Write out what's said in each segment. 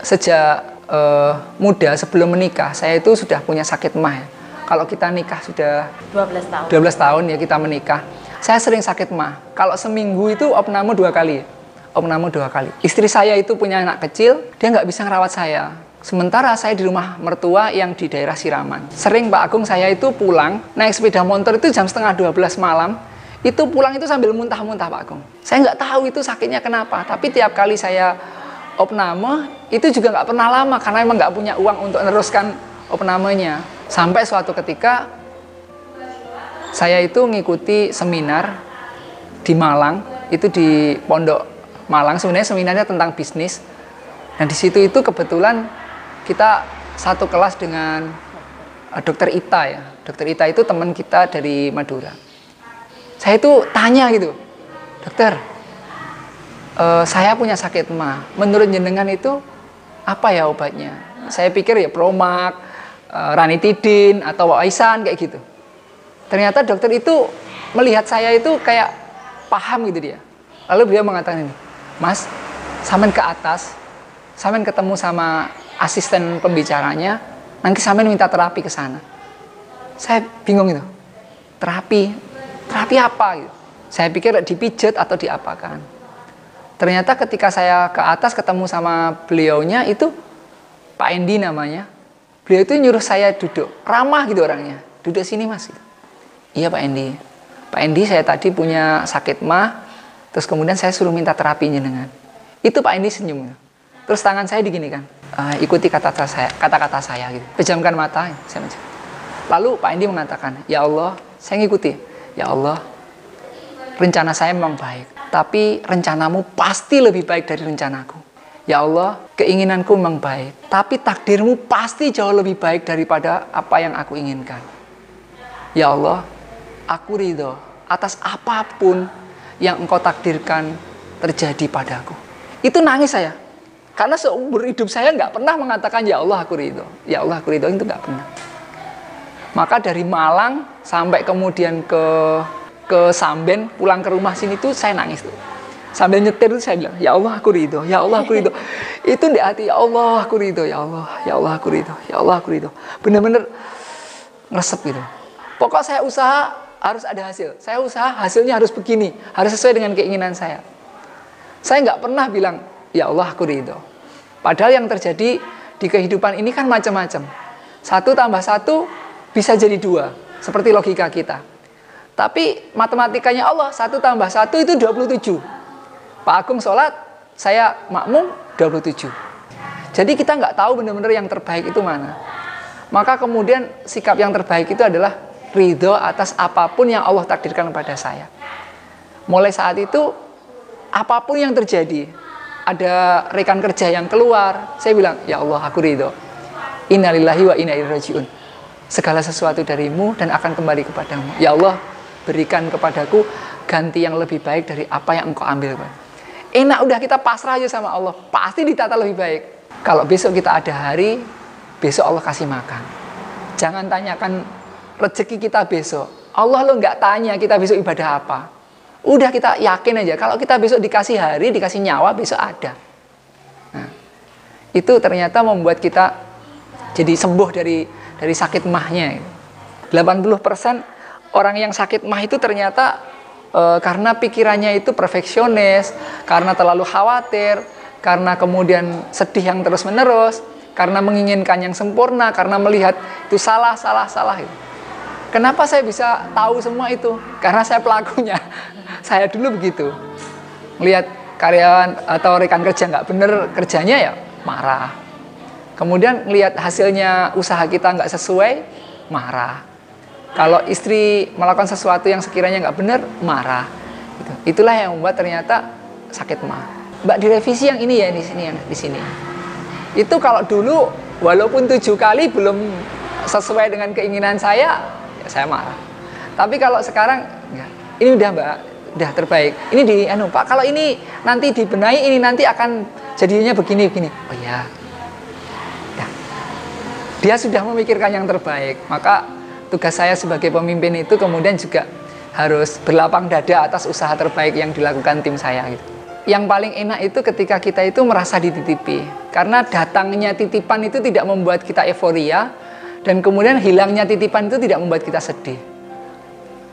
sejak muda sebelum menikah, saya itu sudah punya sakit mah ya. Kalau kita nikah sudah 12 tahun ya kita menikah. Saya sering sakit mah. Kalau seminggu itu opname 2 kali. Opname 2 kali. Istri saya itu punya anak kecil, dia nggak bisa ngerawat saya. Sementara saya di rumah mertua yang di daerah Siraman. Sering Pak Agung saya itu pulang, naik sepeda motor itu jam setengah 12 malam. Itu pulang itu sambil muntah-muntah Pak Agung. Saya nggak tahu itu sakitnya kenapa. Tapi tiap kali saya opname itu juga nggak pernah lama karena emang nggak punya uang untuk meneruskan opnamenya. Sampai suatu ketika saya itu ngikuti seminar di Malang, itu di Pondok Malang. Sebenarnya seminarnya tentang bisnis. Dan di situ itu kebetulan kita satu kelas dengan Dokter Ita ya. Dokter Ita itu teman kita dari Madura. Saya itu tanya gitu, dokter, saya punya sakit mah. Menurut jenengan itu apa ya obatnya? Saya pikir ya Promak, Ranitidin atau Waisan kayak gitu. Ternyata dokter itu melihat saya itu kayak paham gitu dia. Lalu beliau mengatakan ini, Mas, sampean ke atas, sampean ketemu sama asisten pembicaranya, nanti sampean minta terapi ke sana. Saya bingung itu, terapi apa gitu. Saya pikir dipijat atau diapakan. Ternyata ketika saya ke atas ketemu sama beliaunya itu Pak Endi namanya. Beliau itu nyuruh saya duduk, ramah gitu orangnya. Duduk sini Mas. Iya Pak Endi. Pak Endi saya tadi punya sakit mah, terus kemudian saya suruh minta terapi jenengan. Itu Pak Endi senyum. Terus tangan saya diginikan. Ikuti kata-kata saya gitu. Pejamkan mata. Saya macam. Lalu Pak Endi mengatakan, ya Allah, saya ngikuti. Ya Allah, rencana saya memang baik, tapi rencanamu pasti lebih baik dari rencanaku. Ya Allah, keinginanku memang baik, tapi takdirmu pasti jauh lebih baik daripada apa yang aku inginkan. Ya Allah, aku ridho atas apapun yang engkau takdirkan terjadi padaku. Itu nangis saya. Karena seumur hidup saya nggak pernah mengatakan, ya Allah aku ridho. Ya Allah aku ridho, itu nggak pernah. Maka dari Malang sampai kemudian ke Samben, pulang ke rumah sini tuh saya nangis tuh. Sambil nyetir tuh saya bilang, ya Allah aku ridho, ya Allah aku ridho. Itu di hati, ya Allah aku ridho, ya Allah aku ridho, ya Allah aku ridho. Bener-bener ngeresep gitu. Pokok saya usaha harus ada hasil. Saya usaha hasilnya harus begini, harus sesuai dengan keinginan saya. Saya nggak pernah bilang, ya Allah aku ridho. Padahal yang terjadi di kehidupan ini kan macam-macam. 1 tambah 1 bisa jadi 2, seperti logika kita. Tapi matematikanya Allah, 1 tambah 1 itu 27. Pak Agung sholat, saya makmum 27. Jadi kita nggak tahu benar-benar yang terbaik itu mana. Maka kemudian sikap yang terbaik itu adalah ridho atas apapun yang Allah takdirkan kepada saya. Mulai saat itu, apapun yang terjadi, ada rekan kerja yang keluar, saya bilang, ya Allah aku ridho. Innalillahi wa inna ilaihi rajiun. Segala sesuatu darimu dan akan kembali kepadamu. Ya Allah, berikan kepadaku ganti yang lebih baik dari apa yang engkau ambil. Enak udah kita pasrah aja sama Allah. Pasti ditata lebih baik. Kalau besok kita ada hari, besok Allah kasih makan. Jangan tanyakan rezeki kita besok. Allah lo nggak tanya kita besok ibadah apa. Udah kita yakin aja. Kalau kita besok dikasih hari, dikasih nyawa, besok ada. Nah, itu ternyata membuat kita jadi sembuh dari sakit mahnya. 80% orang yang sakit mah itu ternyata karena pikirannya itu perfeksionis, karena terlalu khawatir, karena kemudian sedih yang terus-menerus, karena menginginkan yang sempurna, karena melihat itu salah. Kenapa saya bisa tahu semua itu? Karena saya pelakunya. Saya dulu begitu. Melihat karyawan atau rekan kerja nggak bener kerjanya ya marah. Kemudian lihat hasilnya usaha kita nggak sesuai, marah. Kalau istri melakukan sesuatu yang sekiranya nggak benar, marah. Itulah yang membuat ternyata sakit mah. Mbak direvisi yang ini ya, di sini. Itu kalau dulu walaupun 7 kali belum sesuai dengan keinginan saya, ya saya marah. Tapi kalau sekarang, ya, ini udah Mbak, udah terbaik. Ini Pak, kalau ini nanti dibenahi, ini nanti akan jadinya begini. Oh ya. Dia sudah memikirkan yang terbaik. Maka tugas saya sebagai pemimpin itu kemudian juga harus berlapang dada atas usaha terbaik yang dilakukan tim saya gitu. Yang paling enak itu ketika kita itu merasa dititipi. Karena datangnya titipan itu tidak membuat kita euforia, dan kemudian hilangnya titipan itu tidak membuat kita sedih.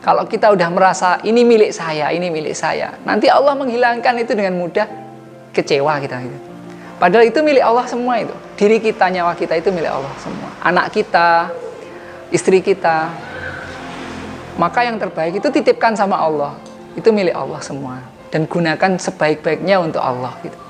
Kalau kita udah merasa ini milik saya, nanti Allah menghilangkan itu dengan mudah, kecewa kita gitu. Padahal itu milik Allah semua itu. Diri kita, nyawa kita itu milik Allah semua. Anak kita, istri kita. Maka yang terbaik itu titipkan sama Allah. Itu milik Allah semua. Dan gunakan sebaik-baiknya untuk Allah gitu.